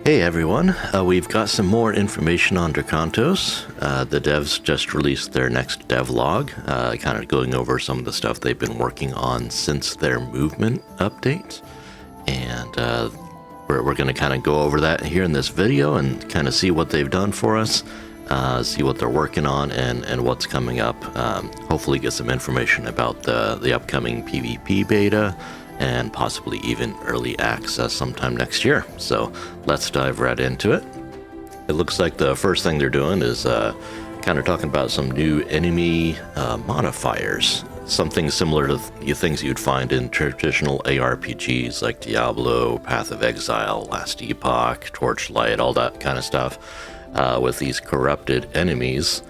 Hey everyone, we've got some more information on Drakantos. The devs just released their next devlog, kind of going over some of the stuff they've been working on since their movement update. And we're going to kind of go over that here in this video and kind of see what they've done for us, see what they're working on and what's coming up. Hopefully get some information about the upcoming PvP beta, and possibly even early access sometime next year. So let's dive right into it. It looks like the first thing they're doing is kind of talking about some new enemy modifiers, something similar to things you'd find in traditional ARPGs like Diablo, Path of Exile, Last Epoch, Torchlight, all that kind of stuff, with these corrupted enemies.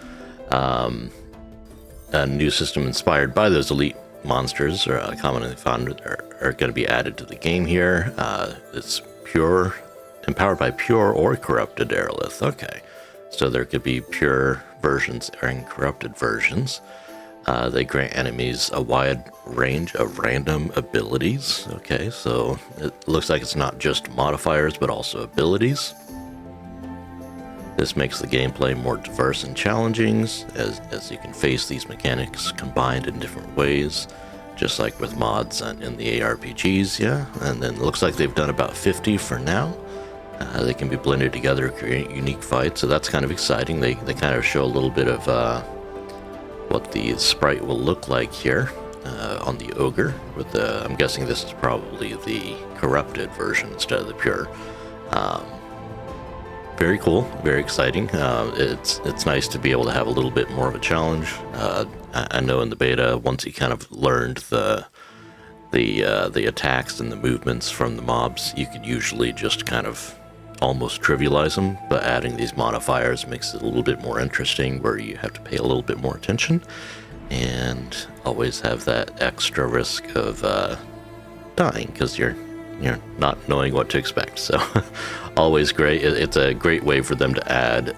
A new system inspired by those elite monsters are commonly found are going to be added to the game here. It's pure, empowered by pure or corrupted aerolith. Okay, so there could be pure versions and corrupted versions. They grant enemies a wide range of random abilities. Okay, so it looks like it's not just modifiers but also abilities. This makes the gameplay more diverse and challenging, as you can face these mechanics combined in different ways, just like with mods in the ARPGs, yeah. And then it looks like they've done about 50 for now. They can be blended together to create unique fights, so that's kind of exciting. They kind of show a little bit of what the sprite will look like here on the ogre. With I'm guessing this is probably the corrupted version instead of the pure. Very cool, very exciting. It's nice to be able to have a little bit more of a challenge. I know in the beta, once you kind of learned the attacks and the movements from the mobs, you could usually just kind of almost trivialize them. But adding these modifiers makes it a little bit more interesting, where you have to pay a little bit more attention and always have that extra risk of dying because you're not knowing what to expect. So always great. It's a great way for them to add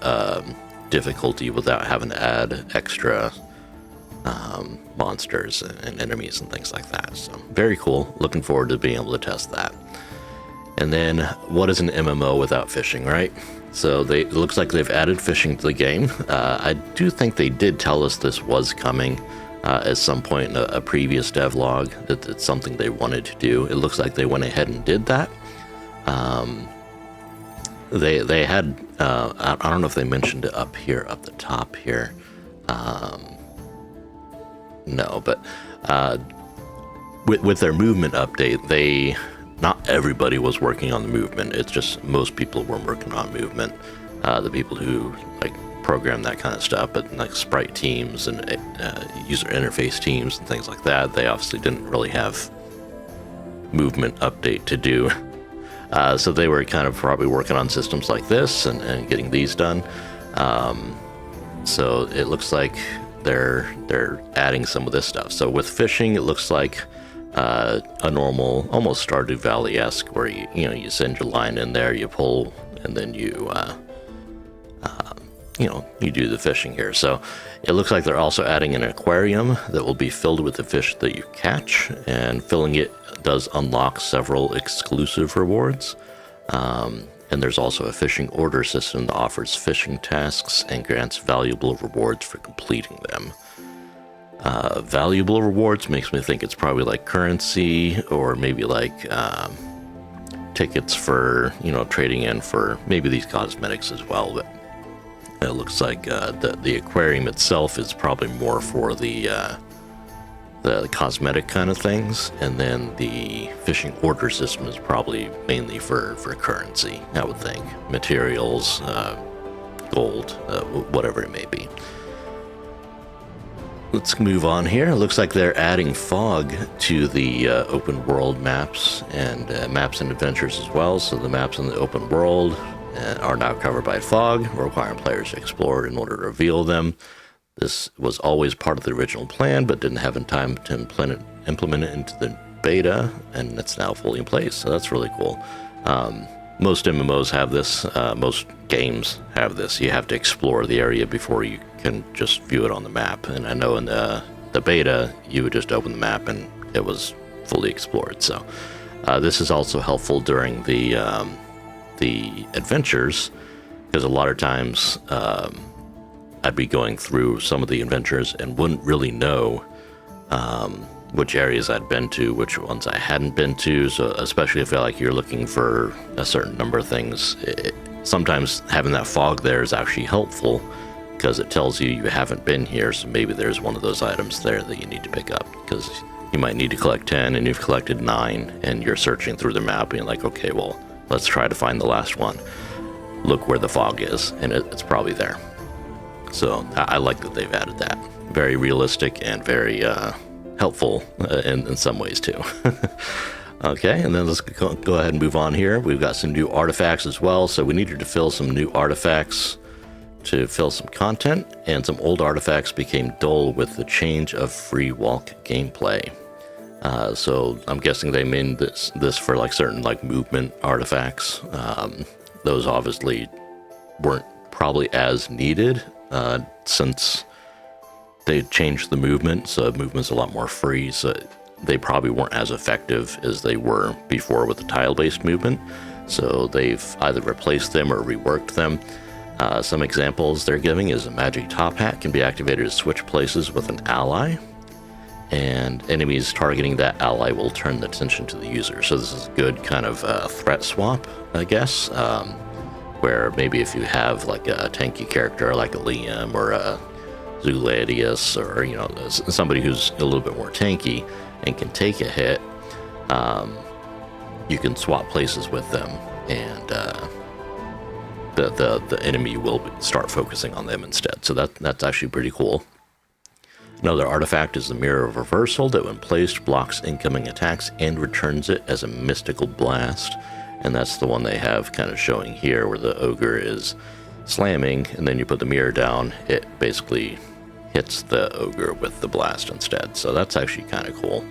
difficulty without having to add extra monsters and enemies and things like that. So very cool. Looking forward to being able to test that. And then what is an MMO without fishing, right? So it looks like they've added fishing to the game. I do think they did tell us this was coming at some point in a previous devlog, that it's something they wanted to do. It looks like they went ahead and did that. They had, I don't know if they mentioned it up the top here. No, but with their movement update, not everybody was working on the movement. It's just most people were working on movement. The people who program that kind of stuff, but like sprite teams and user interface teams and things like that, they obviously didn't really have movement update to do. So they were kind of probably working on systems like this and getting these done. So it looks like they're adding some of this stuff. So with fishing, it looks like a normal, almost Stardew Valley-esque, where you send your line in there, you pull, and then you do the fishing here. So it looks like they're also adding an aquarium that will be filled with the fish that you catch, and filling it does unlock several exclusive rewards. And there's also a fishing order system that offers fishing tasks and grants valuable rewards for completing them. Valuable rewards makes me think it's probably like currency, or maybe like tickets for, trading in for maybe these cosmetics as well. But it looks like the aquarium itself is probably more for the cosmetic kind of things, and then the fishing order system is probably mainly for currency, I would think. Materials, gold, whatever it may be. Let's move on here. It looks like they're adding fog to the open world maps and maps and adventures as well. So the maps in the open world are now covered by fog, requiring players to explore in order to reveal them. This was always part of the original plan, but didn't have time to implement it into the beta, and it's now fully in place, so that's really cool. Most MMOs have this, most games have this. You have to explore the area before you can just view it on the map, and I know in the beta, you would just open the map and it was fully explored. So this is also helpful during the the adventures, because a lot of times I'd be going through some of the adventures and wouldn't really know which areas I'd been to, which ones I hadn't been to. So especially if like you're looking for a certain number of things, sometimes having that fog there is actually helpful because it tells you you haven't been here. So maybe there's one of those items there that you need to pick up, because you might need to collect 10 and you've collected 9 and you're searching through the map and you're like, okay, well, let's try to find the last one. Look where the fog is, and it's probably there. So I like that they've added that. Very realistic and very helpful in some ways too. Okay, and then let's go ahead and move on here. We've got some new artifacts as well. So we needed to fill some new artifacts to fill some content, and some old artifacts became dull with the change of free walk gameplay. So I'm guessing they made this for like certain like movement artifacts. Those obviously weren't probably as needed since they changed the movement, so movement's a lot more free, so they probably weren't as effective as they were before with the tile-based movement. So they've either replaced them or reworked them. Some examples they're giving is a magic top hat can be activated to switch places with an ally, and enemies targeting that ally will turn the attention to the user. So this is a good kind of threat swap, I guess, where maybe if you have like a tanky character like a Liam or a Zuladius, or you know, somebody who's a little bit more tanky and can take a hit, you can swap places with them, and the enemy will start focusing on them instead. So that's actually pretty cool. Another artifact is the Mirror of Reversal that, when placed, blocks incoming attacks and returns it as a mystical blast. And that's the one they have kind of showing here, where the ogre is slamming, and then you put the mirror down, it basically hits the ogre with the blast instead. So that's actually kind of cool.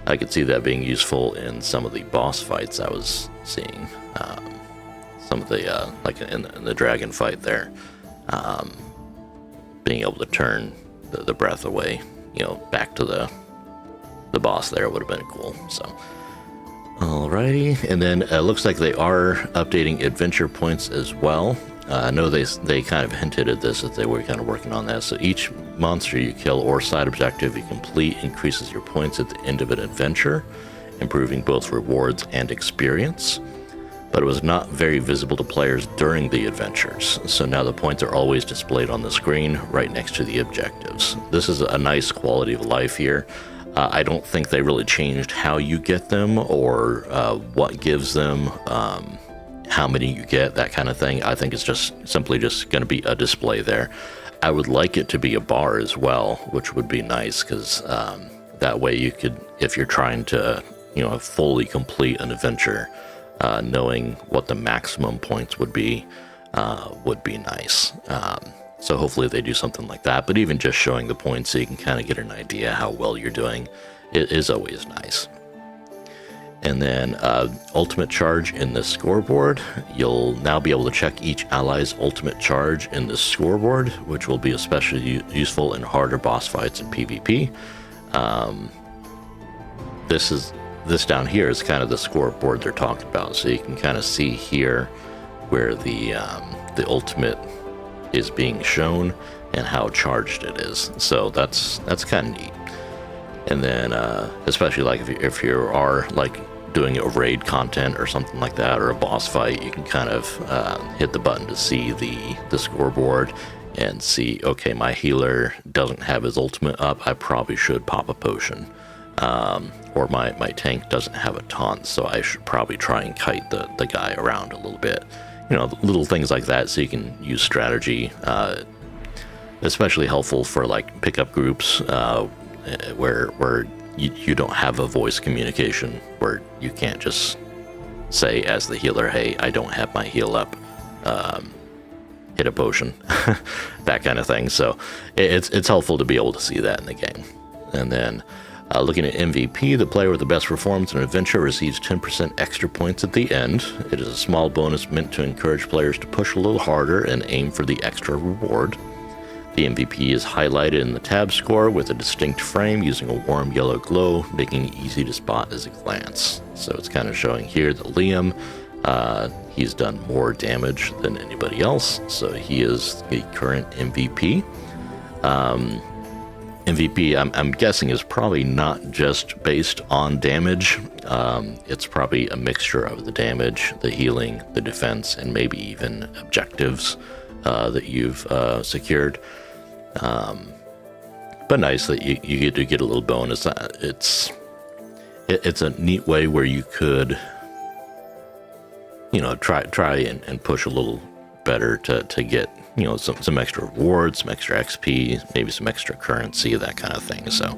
I could see that being useful in some of the boss fights I was seeing. Some of the, like in the dragon fight there, being able to turn the breath away, you know, back to the boss there would have been cool. So, alrighty, and then it looks like they are updating adventure points as well. I know they kind of hinted at this, that they were kind of working on that. So each monster you kill or side objective you complete increases your points at the end of an adventure, improving both rewards and experience. But it was not very visible to players during the adventures, so now the points are always displayed on the screen right next to the objectives. This is a nice quality of life here. I don't think they really changed how you get them or what gives them, how many you get, that kind of thing. I think it's just simply just going to be a display there. I would like it to be a bar as well, which would be nice, because that way you could, if you're trying to, you know, fully complete an adventure, knowing what the maximum points would be nice. So hopefully they do something like that. But even just showing the points so you can kind of get an idea how well you're doing, it is always nice. And then ultimate charge in the scoreboard. You'll now be able to check each ally's ultimate charge in the scoreboard, which will be especially useful in harder boss fights and PvP. This down here is kind of the scoreboard they're talking about. So you can kind of see here where the ultimate is being shown and how charged it is. So that's kind of neat. And then especially like if you are like doing a raid content or something like that, or a boss fight, you can kind of hit the button to see the scoreboard and see, okay, my healer doesn't have his ultimate up, I probably should pop a potion. Or my tank doesn't have a taunt, so I should probably try and kite the guy around a little bit. You know, little things like that, so you can use strategy. Especially helpful for like pickup groups where you don't have a voice communication, where you can't just say as the healer, hey, I don't have my heal up, hit a potion, that kind of thing. So it's helpful to be able to see that in the game. And then looking at MVP, the player with the best performance in an adventure receives 10% extra points at the end. It is a small bonus meant to encourage players to push a little harder and aim for the extra reward. The MVP is highlighted in the tab score with a distinct frame using a warm yellow glow, making it easy to spot as a glance. So it's kind of showing here that Liam, He's done more damage than anybody else, so he is the current MVP. MVP, I'm guessing, is probably not just based on damage. It's probably a mixture of the damage, the healing, the defense, and maybe even objectives that you've secured. But nice that you get to get a little bonus. It's a neat way where you could, try and push a little better to get, some extra rewards, some extra XP, maybe some extra currency, that kind of thing. So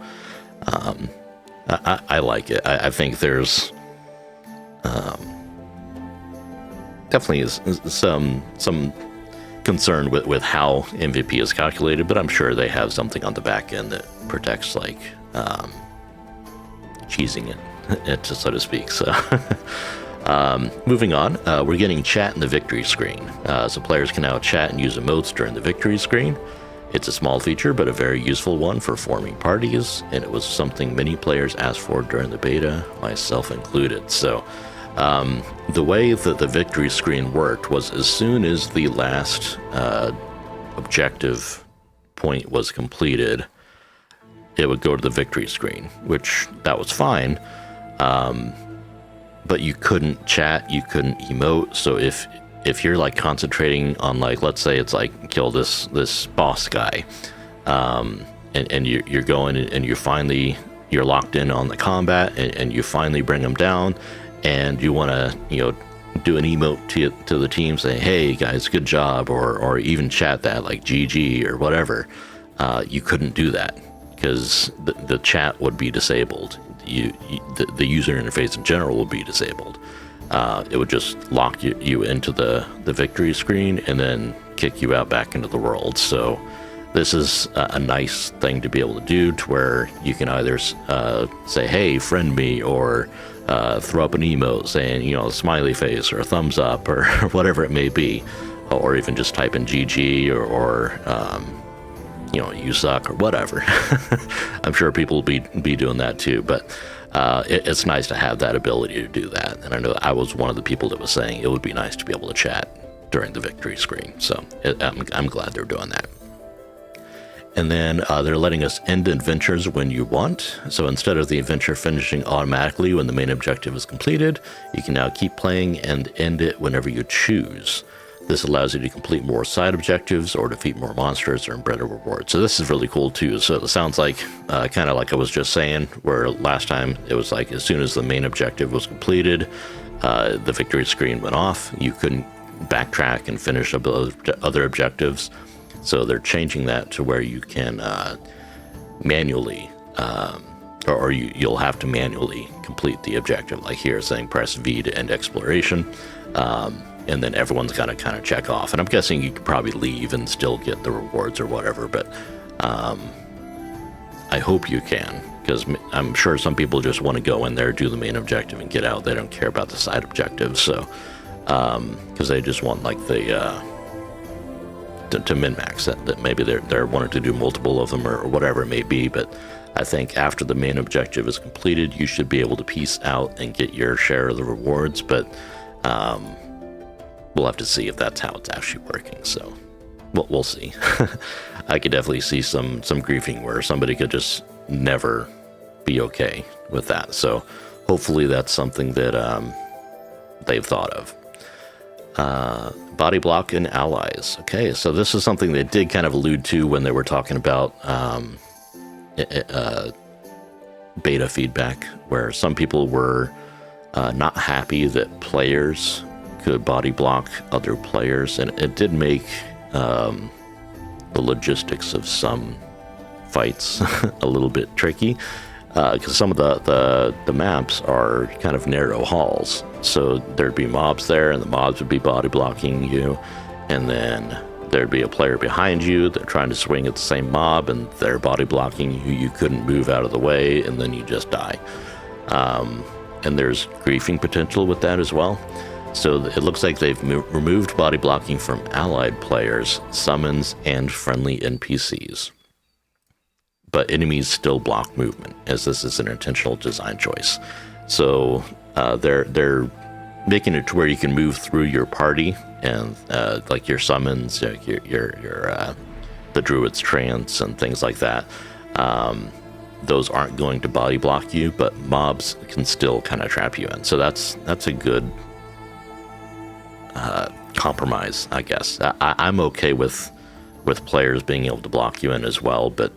I like it. I think there's definitely is some concern with how MVP is calculated, but I'm sure they have something on the back end that protects, like, cheesing it, so to speak. So moving on, we're getting chat in the victory screen. So players can now chat and use emotes during the victory screen. It's a small feature, but a very useful one for forming parties, and it was something many players asked for during the beta, myself included. So the way that the victory screen worked was as soon as the last objective point was completed, it would go to the victory screen, which that was fine. But you couldn't chat, you couldn't emote. So if you're like concentrating on, like, let's say it's like kill this boss guy, and you're going and you're locked in on the combat, and you finally bring him down, and you want to do an emote to the team saying, hey guys, good job, or even chat that like GG or whatever, you couldn't do that because the chat would be disabled. The user interface in general would be disabled. It would just lock you into the victory screen and then kick you out back into the world. So this is a nice thing to be able to do, to where you can either say, hey, friend me, or throw up an emote saying, a smiley face or a thumbs up or whatever it may be, or even just type in GG or you suck or whatever. I'm sure people will be doing that too, but it's nice to have that ability to do that. And I know I was one of the people that was saying it would be nice to be able to chat during the victory screen. So I'm glad they're doing that. And then they're letting us end adventures when you want. So instead of the adventure finishing automatically when the main objective is completed, you can now keep playing and end it whenever you choose. This allows you to complete more side objectives or defeat more monsters or earn better rewards. So this is really cool too. So it sounds like kind of like I was just saying, where last time it was like as soon as the main objective was completed, the victory screen went off. You couldn't backtrack and finish other objectives. So they're changing that to where you can manually, or you'll have to manually complete the objective. Like here, saying press V to end exploration. And then everyone's got to kind of check off. And I'm guessing you could probably leave and still get the rewards or whatever, but I hope you can, because I'm sure some people just want to go in there, do the main objective, and get out. They don't care about the side objectives, so because they just want like the to min-max that maybe they're wanting to do multiple of them or whatever it may be. But I think after the main objective is completed, you should be able to peace out and get your share of the rewards, but we'll have to see if that's how it's actually working. So we'll see. I could definitely see some griefing where somebody could just never be okay with that. So hopefully that's something that they've thought of. Body block and allies. Okay, so this is something they did kind of allude to when they were talking about beta feedback, where some people were not happy that players could body block other players, and it did make the logistics of some fights a little bit tricky, because some of the maps are kind of narrow halls, so there'd be mobs there and the mobs would be body blocking you, and then there'd be a player behind you that trying to swing at the same mob and they're body blocking you. You couldn't move out of the way, and then you just die. And there's griefing potential with that as well. So it looks like they've removed body blocking from allied players, summons, and friendly NPCs. But enemies still block movement, as this is an intentional design choice. So they're making it to where you can move through your party and like your summons, your the druid's trance and things like that. Those aren't going to body block you, but mobs can still kind of trap you in. So that's a good compromise, I guess. I'm okay with players being able to block you in as well, but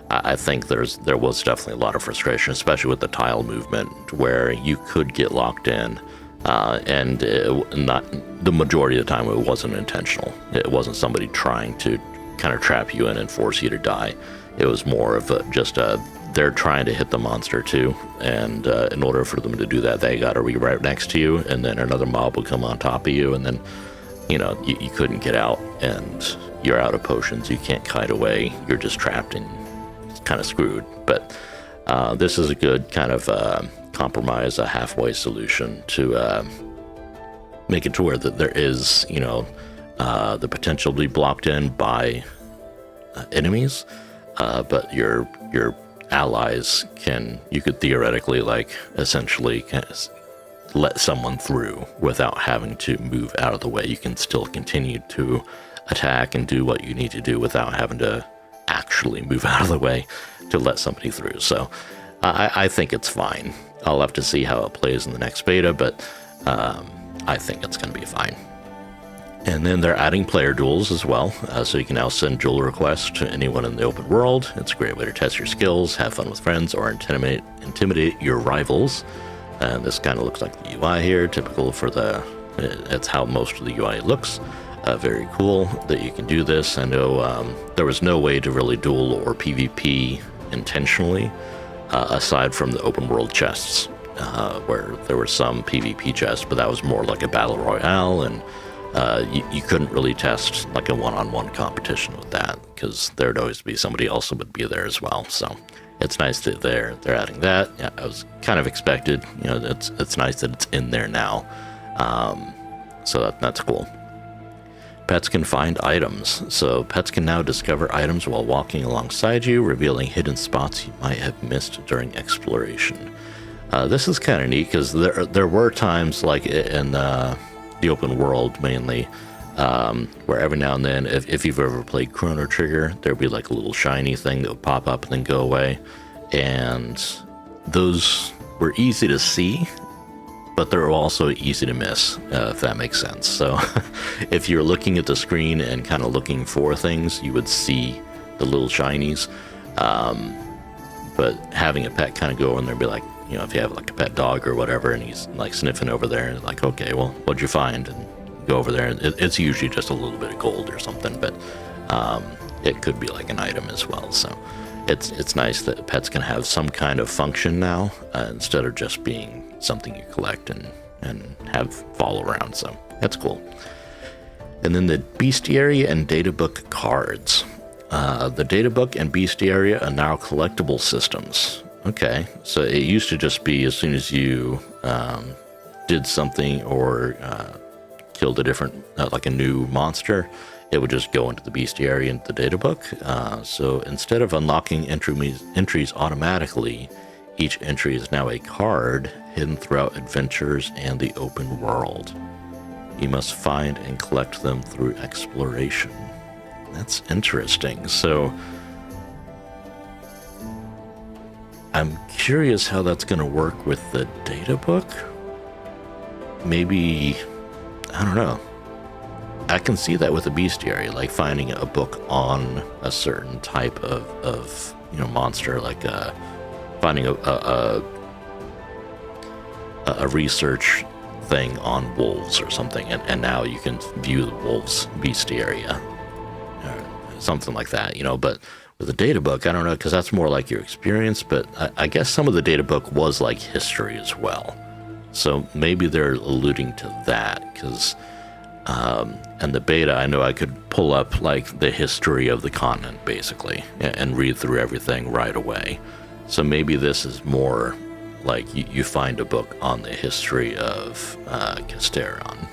I think there was definitely a lot of frustration, especially with the tile movement, where you could get locked in, and not the majority of the time it wasn't intentional. It wasn't somebody trying to kind of trap you in and force you to die. It was more of they're trying to hit the monster too, and in order for them to do that, they got to be right next to you, and then another mob will come on top of you, and then you couldn't get out, and you're out of potions. You can't kite away. You're just trapped and kind of screwed. But this is a good kind of compromise, a halfway solution to make it to where that there is the potential to be blocked in by enemies, but your allies you could theoretically essentially let someone through without having to move out of the way. You can still continue to attack and do what you need to do without having to actually move out of the way to let somebody through. So I think it's fine. I'll have to see how it plays in the next beta, but I think it's going to be fine. And then they're adding player duels as well, so you can now send duel requests to anyone in the open world. It's a great way to test your skills, have fun with friends, or intimidate your rivals. And this kind of looks like the UI here, typical for it's how most of the UI looks. Very cool that you can do this. I know there was no way to really duel or PvP intentionally, aside from the open world chests, where there were some PvP chests, but that was more like a battle royale, and you couldn't really test like a one-on-one competition with that, because there'd always be somebody else that would be there as well. So it's nice that they're adding that. Yeah, I was kind of expected. It's nice that it's in there now. So that's cool. Pets can find items. So pets can now discover items while walking alongside you, revealing hidden spots you might have missed during exploration. This is kind of neat, because there were times like in the open world mainly, where every now and then, if you've ever played Chrono Trigger, there'd be like a little shiny thing that would pop up and then go away, and those were easy to see, but they're also easy to miss, if that makes sense. So if you're looking at the screen and kind of looking for things, you would see the little shinies, but having a pet kind of go in there and be like, if you have like a pet dog or whatever, and he's like sniffing over there, like, okay, well, what'd you find? And go over there, and it's usually just a little bit of gold or something, but it could be like an item as well. So it's nice that pets can have some kind of function now, instead of just being something you collect and have follow around. So that's cool. And then the bestiary and databook cards. The databook and bestiary are now collectible systems. Okay, so it used to just be as soon as you did something or killed a different, like a new monster, it would just go into the bestiary and the databook. So instead of unlocking entries automatically, each entry is now a card hidden throughout adventures and the open world. You must find and collect them through exploration. That's interesting. So I'm curious how that's going to work with the data book. Maybe, I don't know. I can see that with a bestiary, like finding a book on a certain type of monster, like finding a research thing on wolves or something, and now you can view the wolves bestiary, something like that, but with the data book, I don't know, because that's more like your experience, but I guess some of the data book was like history as well. So maybe they're alluding to that, because and the beta, I know I could pull up like the history of the continent basically and read through everything right away. So maybe this is more like you find a book on the history of Casteron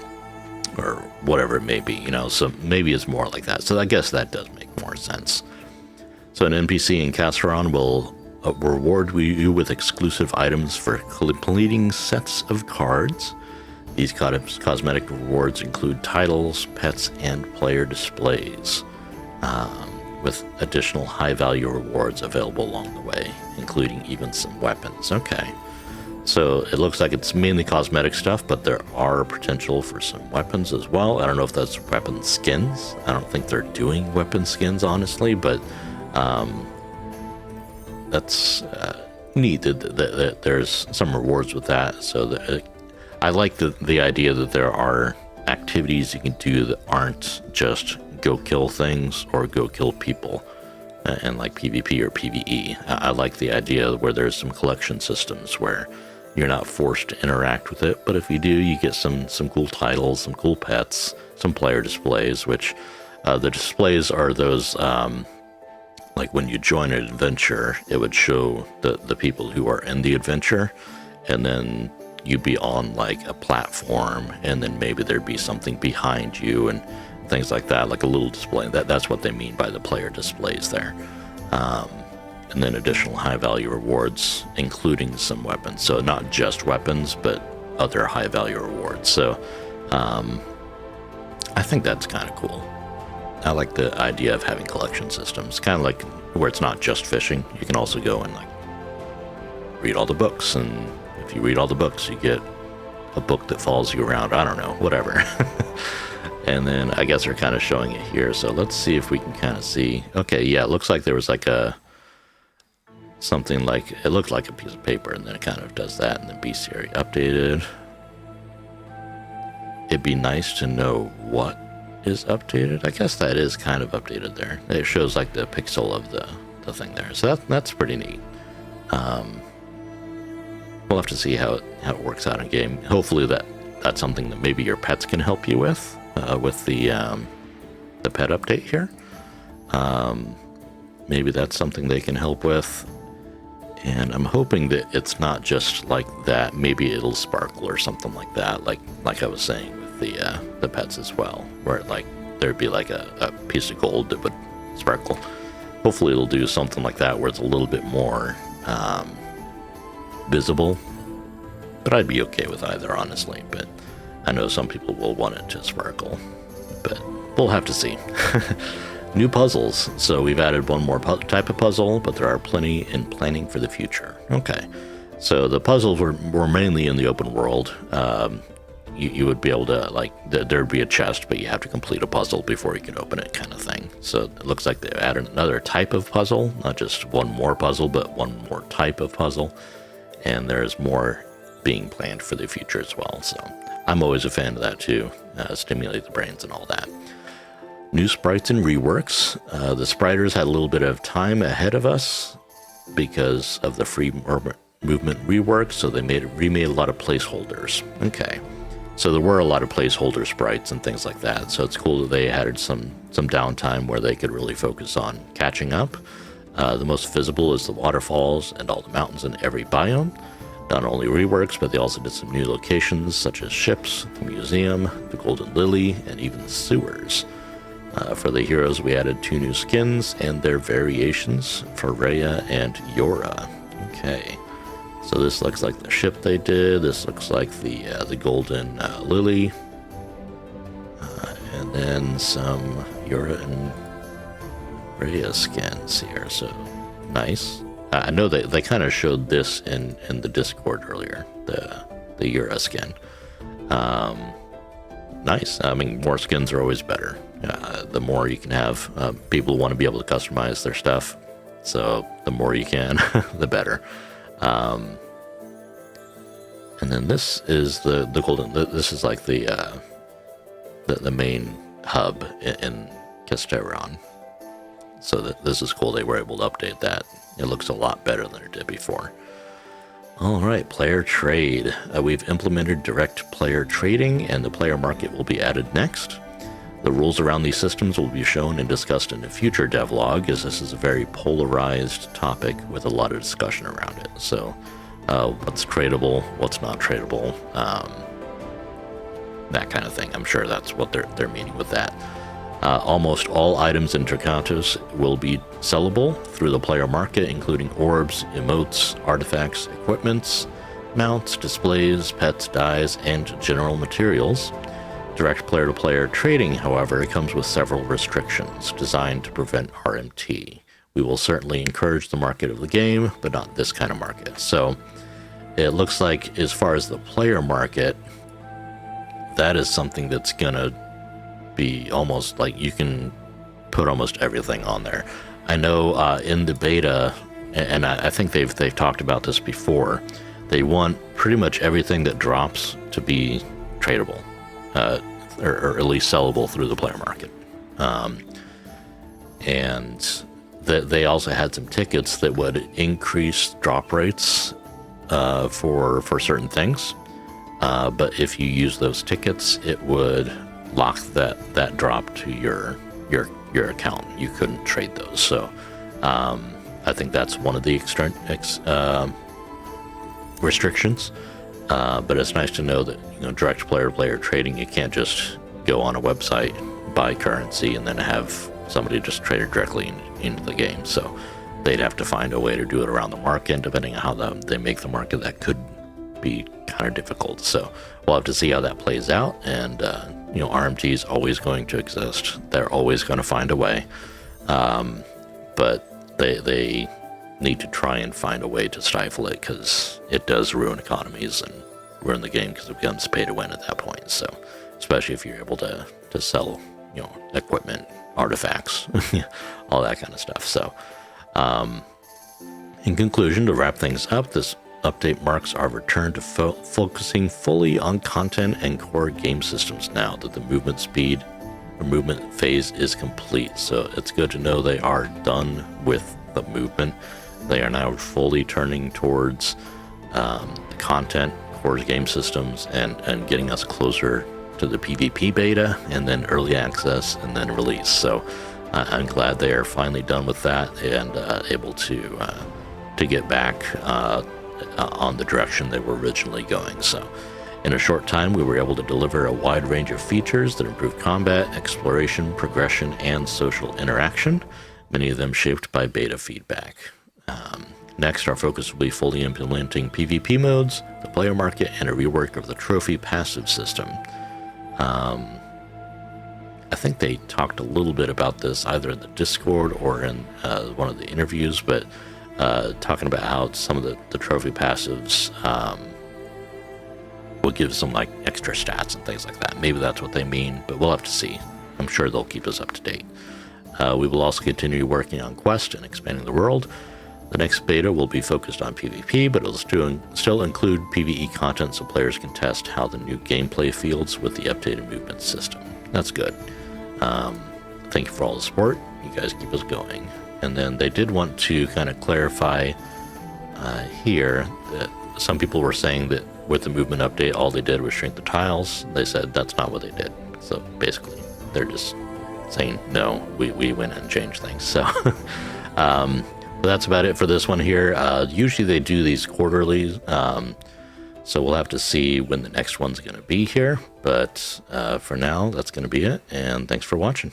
or whatever it may be, so maybe it's more like that. So I guess that does make more sense. So an NPC in Casteron will reward you with exclusive items for completing sets of cards. These cosmetic rewards include titles, pets, and player displays, with additional high-value rewards available along the way, including even some weapons. Okay. So it looks like it's mainly cosmetic stuff, but there are potential for some weapons as well. I don't know if that's weapon skins. I don't think they're doing weapon skins, honestly, but that's neat that there's some rewards with that. So I like the idea that there are activities you can do that aren't just go kill things or go kill people and like PvP or PvE. I like the idea where there's some collection systems where you're not forced to interact with it, but if you do, you get some cool titles, some cool pets, some player displays, which the displays are those, like when you join an adventure, it would show the people who are in the adventure, and then you'd be on like a platform, and then maybe there'd be something behind you and things like that, like a little display. That's what they mean by the player displays there. And then additional high-value rewards, including some weapons. So not just weapons, but other high-value rewards. So I think that's kind of cool. I like the idea of having collection systems, kind of like where it's not just fishing. You can also go and like read all the books, and if you read all the books, you get a book that follows you around. I don't know, whatever. And then I guess they're kind of showing it here. So let's see if we can kind of see. Okay, yeah, it looks like there was like something like, it looked like a piece of paper, and then it kind of does that, and then bestiary updated. It'd be nice to know what is updated. I guess that is kind of updated there. It shows like the pixel of the thing there, so that's pretty neat. We'll have to see how it works out in game. Hopefully that's something that maybe your pets can help you with the pet update here. Maybe that's something they can help with. And I'm hoping that it's not just like that. Maybe it'll sparkle or something like that, like I was saying with the pets as well, where like there'd be like a piece of gold that would sparkle. Hopefully it'll do something like that where it's a little bit more visible. But I'd be okay with either, honestly. But I know some people will want it to sparkle, but we'll have to see. New puzzles. So we've added one more type of puzzle, but there are plenty in planning for the future. Okay. So the puzzles were mainly in the open world. You would be able to, like, there'd be a chest, but you have to complete a puzzle before you can open it, kind of thing. So it looks like they added another type of puzzle, not just one more puzzle, but one more type of puzzle. And there's more being planned for the future as well. So I'm always a fan of that too. Stimulate the brains and all that. New sprites and reworks. The spriters had a little bit of time ahead of us because of the free movement rework, so they remade a lot of placeholders. Okay, so there were a lot of placeholder sprites and things like that, so it's cool that they added some downtime where they could really focus on catching up. The most visible is the waterfalls and all the mountains in every biome. Not only reworks, but they also did some new locations such as ships, the museum, the Golden Lily, and even the sewers. For the heroes, we added 2 new skins and their variations for Rhea and Yora. Okay, so this looks like the ship they did. This looks like the Golden Lily, and then some Yora and Rhea skins here. So nice. I know they kind of showed this in the Discord earlier. The Yura skin. Nice. I mean, more skins are always better. The more you can have, people want to be able to customize their stuff, so the more you can, the better. And then this is the golden. This is like the main hub in Casteron. So this is cool. They were able to update that. It looks a lot better than it did before. All right, player trade. We've implemented direct player trading, and the player market will be added next. The rules around these systems will be shown and discussed in a future devlog, as this is a very polarized topic with a lot of discussion around it. So what's tradable, what's not tradable, that kind of thing. I'm sure that's what they're meaning with that. Almost all items in Drakantos will be sellable through the player market, including orbs, emotes, artifacts, equipments, mounts, displays, pets, dyes, and general materials. Direct player-to-player trading, however, comes with several restrictions designed to prevent RMT. We will certainly encourage the market of the game, but not this kind of market. So it looks like as far as the player market, that is something that's going to be almost like you can put almost everything on there. I know in the beta, and I think they've talked about this before, they want pretty much everything that drops to be tradable, or at least sellable through the player market. And they also had some tickets that would increase drop rates for certain things. But if you use those tickets, it would lock that drop to your account. You couldn't trade those. So I think that's one of the restrictions. But it's nice to know that, you know, direct player-to-player trading, you can't just go on a website, buy currency, and then have somebody just trade it directly into the game. So they'd have to find a way to do it around the market. Depending on how they make the market, that could be kind of difficult. So we'll have to see how that plays out. And you know, RMT is always going to exist. They're always going to find a way. But they need to try and find a way to stifle it, because it does ruin economies and ruin the game, because it becomes pay to win at that point. So especially if you're able to sell, you know, equipment, artifacts, all that kind of stuff. So in conclusion, to wrap things up, this update marks our return to focusing fully on content and core game systems now that the movement speed or movement phase is complete. So it's good to know they are done with the movement. They are now fully turning towards the content, core game systems, and getting us closer to the PvP beta, and then early access, and then release. So I'm glad they are finally done with that and able to get back on the direction they were originally going. So in a short time, we were able to deliver a wide range of features that improve combat, exploration, progression, and social interaction, many of them shaped by beta feedback. Next, our focus will be fully implementing PvP modes, the player market, and a rework of the trophy passive system. I think they talked a little bit about this either in the Discord or in one of the interviews, but talking about how some of the trophy passives will give some like extra stats and things like that. Maybe that's what they mean, but we'll have to see. I'm sure they'll keep us up to date. We will also continue working on Quest and expanding the world. The next beta will be focused on PvP, but it'll still include PvE content so players can test how the new gameplay feels with the updated movement system. That's good. Thank you for all the support. You guys keep us going. And then they did want to kind of clarify here that some people were saying that with the movement update, all they did was shrink the tiles. They said that's not what they did. So basically, they're just saying, no, we went and changed things. So but that's about it for this one here. Usually they do these quarterly, so we'll have to see when the next one's going to be here. But for now, that's going to be it. And thanks for watching.